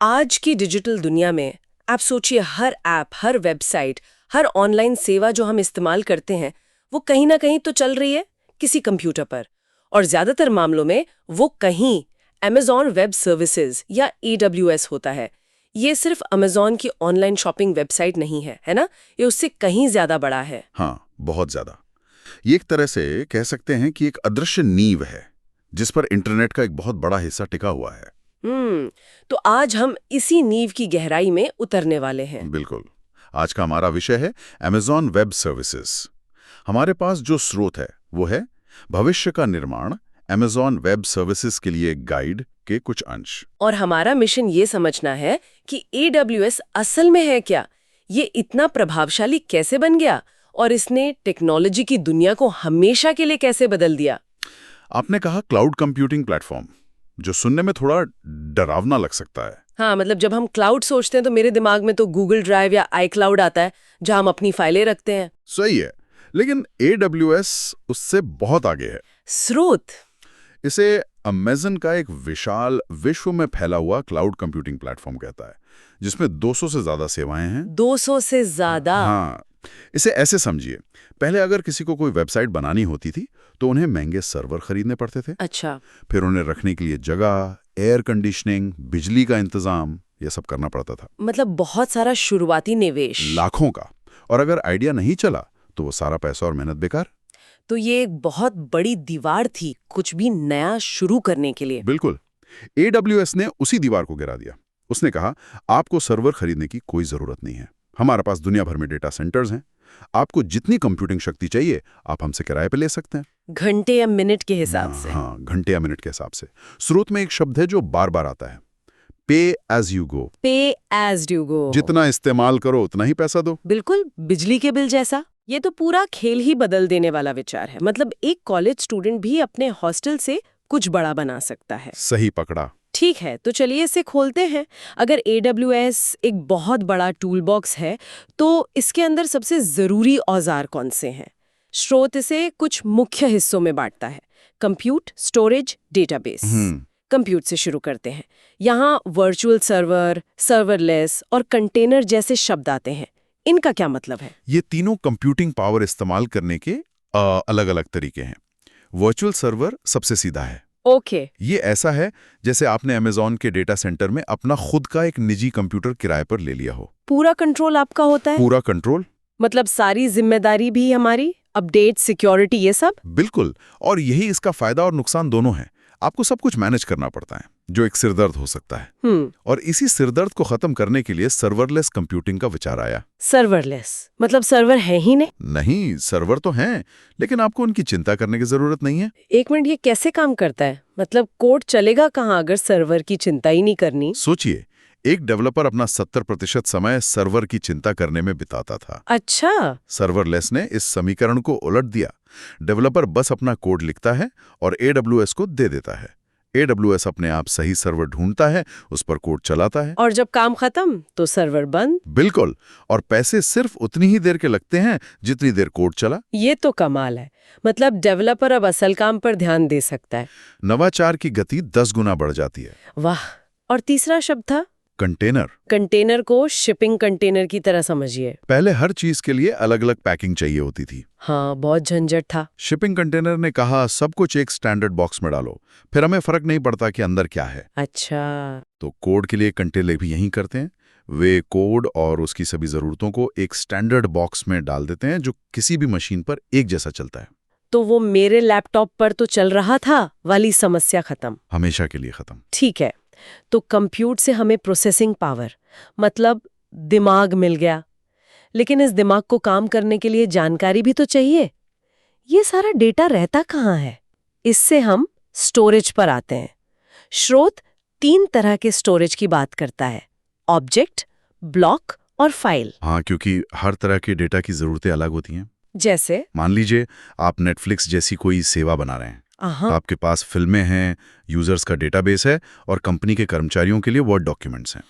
आज की डिजिटल दुनिया में आप सोचिए, हर ऐप, हर वेबसाइट, हर ऑनलाइन सेवा जो हम इस्तेमाल करते हैं वो कहीं ना कहीं तो चल रही है किसी कंप्यूटर पर। और ज्यादातर मामलों में वो कहीं Amazon वेब सर्विसेज या AWS होता है। ये सिर्फ Amazon की ऑनलाइन शॉपिंग वेबसाइट नहीं है, है ना? ये उससे कहीं ज्यादा बड़ा है। हाँ, बहुत ज्यादा। ये एक तरह से कह सकते हैं कि एक अदृश्य नींव है जिस पर इंटरनेट का एक बहुत बड़ा हिस्सा टिका हुआ है। तो आज हम इसी नींव की गहराई में उतरने वाले हैं। बिल्कुल। आज का हमारा विषय है Amazon वेब सर्विसेज। हमारे पास जो स्रोत है वो है भविष्य का निर्माण, Amazon वेब सर्विसेज के लिए गाइड के कुछ अंश। और हमारा मिशन ये समझना है कि AWS असल में है क्या, ये इतना प्रभावशाली कैसे बन गया और इसने टेक्नोलॉजी की दुनिया को हमेशा के लिए कैसे बदल दिया। आपने कहा क्लाउड कंप्यूटिंग प्लेटफॉर्म, जो सुनने में थोड़ा डरावना लग सकता है। हाँ, मतलब जब हम क्लाउड सोचते हैं तो मेरे दिमाग में तो गूगल ड्राइव या iCloud आता है, जहां हम अपनी फाइलें रखते हैं। सही है, लेकिन AWS उससे बहुत आगे है। स्रोत इसे अमेज़न का एक विशाल विश्व में फैला हुआ क्लाउड कंप्यूटिंग प्लेटफॉर्म कहता है, जिसमें 200 से ज्यादा सेवाएं हैं। 200 से ज्यादा? हाँ, इसे ऐसे समझिए, पहले अगर किसी को कोई वेबसाइट बनानी होती थी तो उन्हें महंगे सर्वर खरीदने पड़ते थे। अच्छा। फिर उन्हें रखने के लिए जगह, एयर कंडीशनिंग, बिजली का इंतजाम, ये सब करना पड़ता था। मतलब बहुत सारा शुरुआती निवेश, लाखों का। और अगर आइडिया नहीं चला तो वो सारा पैसा और मेहनत बेकार। तो ये एक बहुत बड़ी दीवार थी कुछ भी नया शुरू करने के लिए। बिल्कुल। AWS ने उसी दीवार को गिरा दिया। उसने कहा, आपको सर्वर खरीदने की कोई जरूरत नहीं है, हमारे पास दुनिया भर में डेटा सेंटर्स हैं। आपको जितनी कंप्यूटिंग शक्ति चाहिए आप हमसे किराए पे ले सकते हैं। घंटे या मिनट के हिसाब से? हाँ, घंटे या मिनट के हिसाब से। स्रोत में एक शब्द है जो बार बार आता है, पे एज यू गो। पे एज यू गो। जितना इस्तेमाल करो उतना ही पैसा दो। बिल्कुल बिजली के बिल जैसा। ये तो पूरा खेल ही बदल देने वाला विचार है। मतलब एक कॉलेज स्टूडेंट भी अपने हॉस्टल से कुछ बड़ा बना सकता है। सही पकड़ा। ठीक है, तो चलिए इसे खोलते हैं। अगर AWS एक बहुत बड़ा टूल बॉक्स है तो इसके अंदर सबसे जरूरी औजार कौन से हैं? स्रोत इसे कुछ मुख्य हिस्सों में बांटता है: कंप्यूट, स्टोरेज, डेटाबेस। कंप्यूट से शुरू करते हैं। यहाँ वर्चुअल सर्वर, सर्वरलेस और कंटेनर जैसे शब्द आते हैं। इनका क्या मतलब है? ये तीनों कंप्यूटिंग पावर इस्तेमाल करने के अलग अलग तरीके हैं। वर्चुअल सर्वर सबसे सीधा है। ओके। ये ऐसा है जैसे आपने Amazon के डेटा सेंटर में अपना खुद का एक निजी कंप्यूटर किराए पर ले लिया हो। पूरा कंट्रोल आपका होता है? पूरा कंट्रोल। मतलब सारी जिम्मेदारी भी हमारी, अपडेट, सिक्योरिटी, ये सब? बिल्कुल। और यही इसका फायदा और नुकसान दोनों है। आपको सब कुछ मैनेज करना पड़ता है, जो एक सिरदर्द हो सकता है। और इसी सिरदर्द को खत्म करने के लिए सर्वरलेस कंप्यूटिंग का विचार आया। सर्वरलेस मतलब सर्वर है ही नहीं? नहीं, सर्वर तो हैं, लेकिन आपको उनकी चिंता करने की जरूरत नहीं है। एक मिनट, ये कैसे काम करता है? मतलब कोड चलेगा कहाँ अगर सर्वर की चिंता ही नहीं करनी? सोचिए, एक डेवलपर अपना 70% समय सर्वर की चिंता करने में बिताता था। अच्छा। सर्वरलेस ने इस समीकरण को उलट दिया। डेवलपर बस अपना कोड लिखता है और AWS को दे देता है। AWS अपने आप सही सर्वर ढूंढता है, उस पर कोड चलाता है। और जब काम खत्म तो सर्वर बंद? बिल्कुल। और पैसे सिर्फ उतनी ही देर के लगते हैं जितनी देर कोड चला। ये तो कमाल है। मतलब डेवलपर अब असल काम पर ध्यान दे सकता है। नवाचार की गति 10 गुना बढ़ जाती है। वाह। और तीसरा शब्द था कंटेनर। कंटेनर को शिपिंग कंटेनर की तरह समझिए। पहले हर चीज के लिए अलग अलग पैकिंग चाहिए होती थी। हाँ, बहुत झंझट था। शिपिंग कंटेनर ने कहा, सब कुछ एक स्टैंडर्ड बॉक्स में डालो, फिर हमें फर्क नहीं पड़ता कि अंदर क्या है। अच्छा। तो कोड के लिए कंटेनर भी यही करते हैं। वे कोड और उसकी सभी जरूरतों को एक स्टैंडर्ड बॉक्स में डाल देते हैं जो किसी भी मशीन पर एक जैसा चलता है। तो वो मेरे लैपटॉप पर तो चल रहा था वाली समस्या खत्म? हमेशा के लिए खत्म। ठीक है, तो कंप्यूट से हमें प्रोसेसिंग पावर, मतलब दिमाग मिल गया। लेकिन इस दिमाग को काम करने के लिए जानकारी भी तो चाहिए। ये सारा डेटा रहता कहाँ है? इससे हम स्टोरेज पर आते हैं। स्रोत 3 तरह के स्टोरेज की बात करता है: ऑब्जेक्ट, ब्लॉक और फाइल। हाँ, क्योंकि हर तरह के डेटा की जरूरतें अलग होती हैं। जैसे मान लीजिए आप नेटफ्लिक्स जैसी कोई सेवा बना रहे हैं। आपके पास फिल्में हैं, यूजर्स का डेटाबेस है और कंपनी के कर्मचारियों के लिए वर्ड डॉक्यूमेंट्स हैं।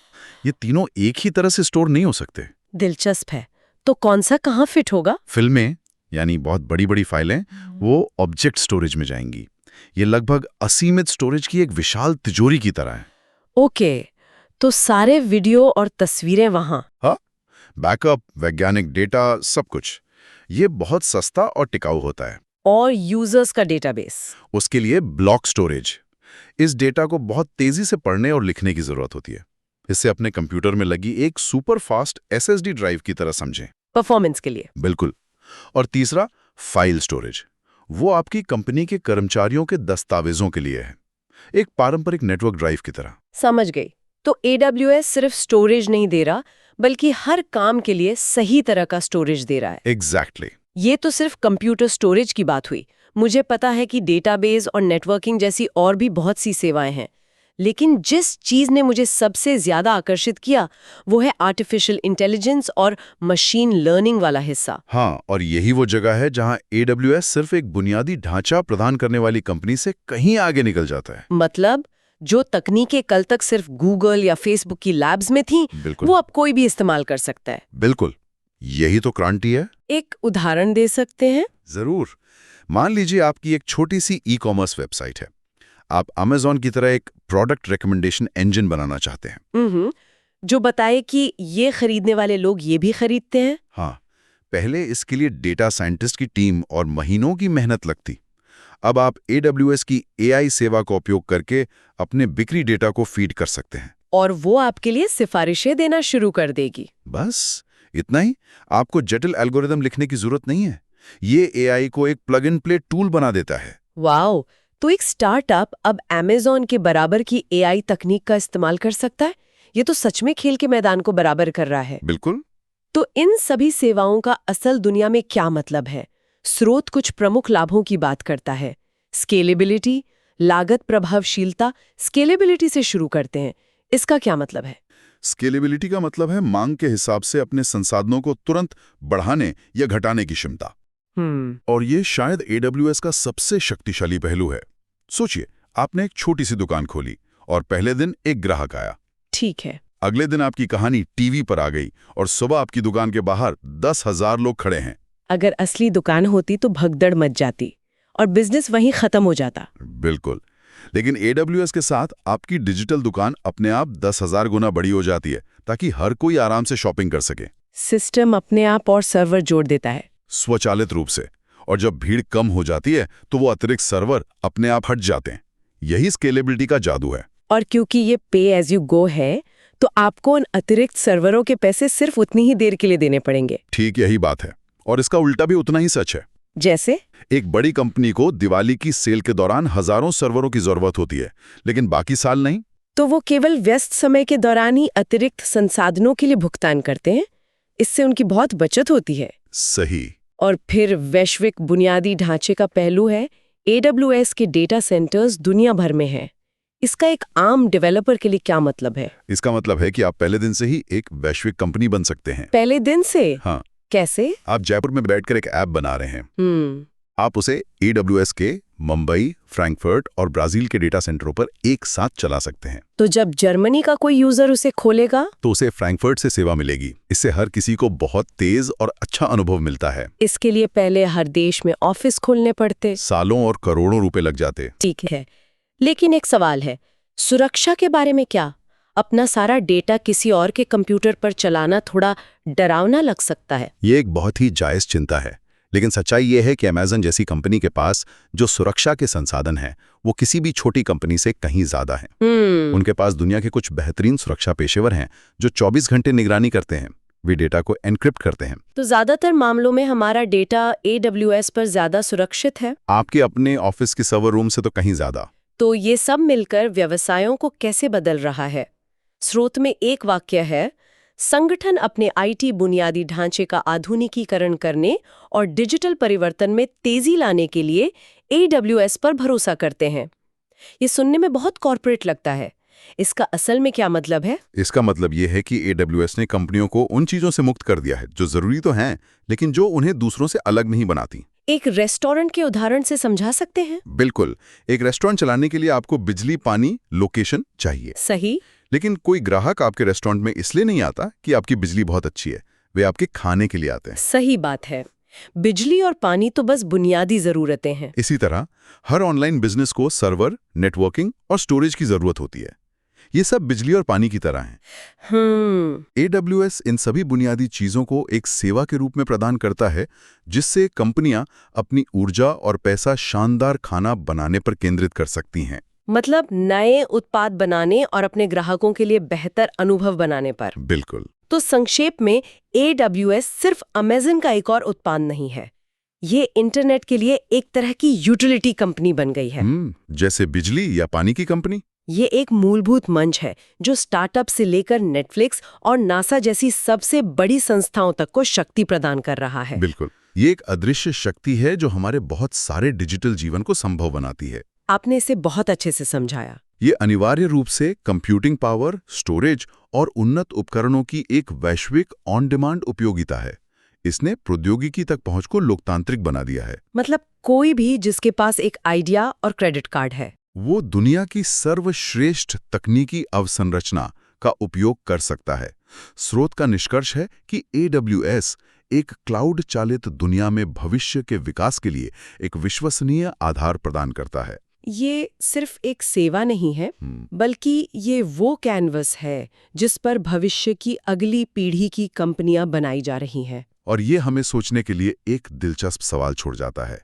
ये तीनों एक ही तरह से स्टोर नहीं हो सकते। दिलचस्प है। तो कौन सा कहाँ फिट होगा? फिल्में, यानी बहुत बड़ी बड़ी फाइलें, वो ऑब्जेक्ट स्टोरेज में जाएंगी। ये लगभग असीमित स्टोरेज की एक विशाल तिजोरी की तरह है। ओके, तो सारे वीडियो और तस्वीरें वहां। हाँ, बैकअप, वैज्ञानिक डेटा, सब कुछ। ये बहुत सस्ता और टिकाऊ होता है। और यूजर्स का डेटाबेस। उसके लिए ब्लॉक स्टोरेज। इस डेटा को बहुत तेजी से पढ़ने और लिखने की जरूरत होती है। इसे अपने कंप्यूटर में लगी एक सुपर फास्ट एसएसडी ड्राइव की तरह समझें। परफॉर्मेंस के लिए। बिल्कुल। और तीसरा, फाइल स्टोरेज। वो आपकी कंपनी के कर्मचारियों के दस्तावेजों के लिए है, एक पारंपरिक नेटवर्क ड्राइव की तरह। समझ गई। तो AWS सिर्फ स्टोरेज नहीं दे रहा, बल्कि हर काम के लिए सही तरह का स्टोरेज दे रहा है। एग्जैक्टली। ये तो सिर्फ कंप्यूटर स्टोरेज की बात हुई। मुझे पता है कि डेटाबेस और नेटवर्किंग जैसी और भी बहुत सी सेवाएं हैं, लेकिन जिस चीज ने मुझे सबसे ज्यादा आकर्षित किया वो है आर्टिफिशियल इंटेलिजेंस और मशीन लर्निंग वाला हिस्सा। हाँ, और यही वो जगह है जहां AWS सिर्फ एक बुनियादी ढांचा प्रदान करने वाली कंपनी से कहीं आगे निकल जाता है। मतलब जो तकनीकें कल तक सिर्फ गूगल या फेसबुक की लैब्स में थीं, बिल्कुल। वो अब कोई भी इस्तेमाल कर सकता है। बिल्कुल, यही तो क्रांति है। एक उदाहरण दे सकते हैं? जरूर। मान लीजिए आपकी एक छोटी सी ई-कॉमर्स वेबसाइट है। आप Amazon की तरह एक प्रोडक्ट रिकमेंडेशन इंजन बनाना चाहते हैं। जो बताए कि ये खरीदने वाले लोग ये भी खरीदते हैं। हाँ, पहले इसके लिए डेटा साइंटिस्ट की टीम और महीनों की मेहनत लगती। अब आप AWS की AI सेवा का उपयोग करके अपने बिक्री डेटा को फीड कर सकते हैं। और वो आपके लिए सिफारिशें देना शुरू कर देगी। बस इतना ही। आपको जटिल एल्गोरिदम लिखने की जरूरत नहीं है। ये AI को एक प्लग एंड प्ले टूल बना देता है। वाओ! तो एक स्टार्टअप अब Amazon के बराबर की AI तकनीक का इस्तेमाल कर सकता है। ये तो सच में खेल के मैदान को बराबर कर रहा है। बिल्कुल। तो इन सभी सेवाओं का असल दुनिया में क्या मतलब है? स्रोत कुछ प्रमुख लाभों की बात करता है। स्केलेबिलिटी, लागत प्रभावशीलता। स्केलेबिलिटी से शुरू करते हैं। इसका क्या मतलब है? स्केलेबिलिटी का मतलब है मांग के हिसाब से अपने संसाधनों को तुरंत बढ़ाने या घटाने की क्षमता। और ये शायद AWS का सबसे शक्तिशाली पहलू है। सोचिए, आपने एक छोटी सी दुकान खोली और पहले दिन एक ग्राहक आया। ठीक है। अगले दिन आपकी कहानी टीवी पर आ गई और सुबह आपकी दुकान के बाहर 10,000 लोग खड़े हैं। अगर असली दुकान होती तो भगदड़ मच जाती और बिजनेस वहीं खत्म हो जाता। बिल्कुल। लेकिन AWS के साथ आपकी डिजिटल दुकान अपने आप 10,000 गुना बड़ी हो जाती है, ताकि हर कोई आराम से शॉपिंग कर सके। सिस्टम अपने आप और सर्वर जोड़ देता है। स्वचालित रूप से। और जब भीड़ कम हो जाती है तो वो अतिरिक्त सर्वर अपने आप हट जाते हैं। यही स्केलेबिलिटी का जादू है। और क्योंकि ये पे एज यू गो है, तो आपको उन अतिरिक्त सर्वरों के पैसे सिर्फ उतनी ही देर के लिए देने पड़ेंगे। ठीक यही बात है। और इसका उल्टा भी उतना ही सच है। जैसे एक बड़ी कंपनी को दिवाली की सेल के दौरान हजारों सर्वरों की जरूरत होती है, लेकिन बाकी साल नहीं। तो वो केवल व्यस्त समय के दौरान ही अतिरिक्त संसाधनों के लिए भुगतान करते हैं। इससे उनकी बहुत बचत होती है। सही। और फिर वैश्विक बुनियादी ढांचे का पहलू है। AWS के डेटा सेंटर्स दुनिया भर में हैं। इसका एक आम डेवलपर के लिए क्या मतलब है? इसका मतलब है कि आप पहले दिन से ही एक वैश्विक कंपनी बन सकते हैं। पहले दिन से? हाँ। कैसे? आप जयपुर में बैठकर एक ऐप बना रहे हैं। आप उसे AWS के मुंबई, फ्रैंकफर्ट और ब्राजील के डेटा सेंटरों पर एक साथ चला सकते हैं। तो जब जर्मनी का कोई यूजर उसे खोलेगा तो उसे फ्रैंकफर्ट से सेवा मिलेगी। इससे हर किसी को बहुत तेज और अच्छा अनुभव मिलता है। इसके लिए पहले हर देश में ऑफिस खोलने पड़ते, सालों और करोड़ों रुपए लग जाते। ठीक है, लेकिन एक सवाल है, सुरक्षा के बारे में क्या? अपना सारा डेटा किसी और के कंप्यूटर पर चलाना थोड़ा डरावना लग सकता है। ये एक बहुत ही जायज चिंता है, लेकिन सच्चाई ये है कि Amazon जैसी कंपनी के पास जो सुरक्षा के संसाधन हैं, वो किसी भी छोटी कंपनी से कहीं ज्यादा हैं। उनके पास दुनिया के कुछ बेहतरीन सुरक्षा पेशेवर हैं जो 24 घंटे निगरानी करते हैं। वे डेटा को एन्क्रिप्ट करते हैं। तो ज्यादातर मामलों में हमारा डेटा AWS पर ज्यादा सुरक्षित है। आपके अपने ऑफिस के सर्वर रूम से तो कहीं ज्यादा। तो ये सब मिलकर व्यवसायों को कैसे बदल रहा है? स्रोत में एक वाक्य है, संगठन अपने IT बुनियादी ढांचे का आधुनिकीकरण करने और डिजिटल परिवर्तन में तेजी लाने के लिए AWS पर भरोसा करते हैं। ये सुनने में बहुत कॉर्पोरेट लगता है। इसका असल में क्या मतलब है? इसका मतलब ये है कि AWS ने कंपनियों को उन चीजों से मुक्त कर दिया है जो जरूरी तो हैं, लेकिन जो उन्हें दूसरों से अलग नहीं बनाती। एक रेस्टोरेंट के उदाहरण से समझा सकते हैं? बिल्कुल। एक रेस्टोरेंट चलाने के लिए आपको बिजली, पानी, लोकेशन चाहिए। सही। लेकिन कोई ग्राहक आपके रेस्टोरेंट में इसलिए नहीं आता कि आपकी बिजली बहुत अच्छी है, वे आपके खाने के लिए आते हैं। सही बात है। बिजली और पानी तो बस बुनियादी जरूरतें हैं। इसी तरह हर ऑनलाइन बिजनेस को सर्वर, नेटवर्किंग और स्टोरेज की जरूरत होती है। ये सब बिजली और पानी की तरह हैं। AWS इन सभी बुनियादी चीजों को एक सेवा के रूप में प्रदान करता है, जिससे कंपनियां अपनी ऊर्जा और पैसा शानदार खाना बनाने पर केंद्रित कर सकती हैं। मतलब नए उत्पाद बनाने और अपने ग्राहकों के लिए बेहतर अनुभव बनाने पर। बिल्कुल। तो संक्षेप में AWS सिर्फ अमेज़न का एक और उत्पाद नहीं है, ये इंटरनेट के लिए एक तरह की यूटिलिटी कंपनी बन गई है। जैसे बिजली या पानी की कंपनी। ये एक मूलभूत मंच है जो स्टार्टअप से लेकर नेटफ्लिक्स और नासा जैसी सबसे बड़ी संस्थाओं तक को शक्ति प्रदान कर रहा है। बिल्कुल, ये एक अदृश्य शक्ति है जो हमारे बहुत सारे डिजिटल जीवन को संभव बनाती है। आपने इसे बहुत अच्छे से समझाया। ये अनिवार्य रूप से कंप्यूटिंग पावर, स्टोरेज और उन्नत उपकरणों की एक वैश्विक ऑन डिमांड उपयोगिता है। इसने प्रौद्योगिकी तक पहुंच को लोकतांत्रिक बना दिया है। मतलब कोई भी जिसके पास एक आइडिया और क्रेडिट कार्ड है, वो दुनिया की सर्वश्रेष्ठ तकनीकी अवसंरचना का उपयोग कर सकता है। स्रोत का निष्कर्ष है कि AWS एक क्लाउड चालित दुनिया में भविष्य के विकास के लिए एक विश्वसनीय आधार प्रदान करता है। ये सिर्फ एक सेवा नहीं है, बल्कि ये वो कैनवस है जिस पर भविष्य की अगली पीढ़ी की कंपनियां बनाई जा रही हैं। और ये हमें सोचने के लिए एक दिलचस्प सवाल छोड़ जाता है।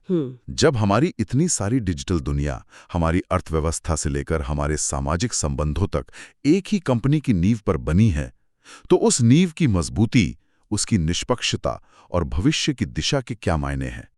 जब हमारी इतनी सारी डिजिटल दुनिया हमारी अर्थव्यवस्था से लेकर हमारे सामाजिक संबंधों तक एक ही कंपनी की नींव पर बनी है, तो उस नींव की मजबूती, उसकी निष्पक्षता और भविष्य की दिशा के क्या मायने हैं?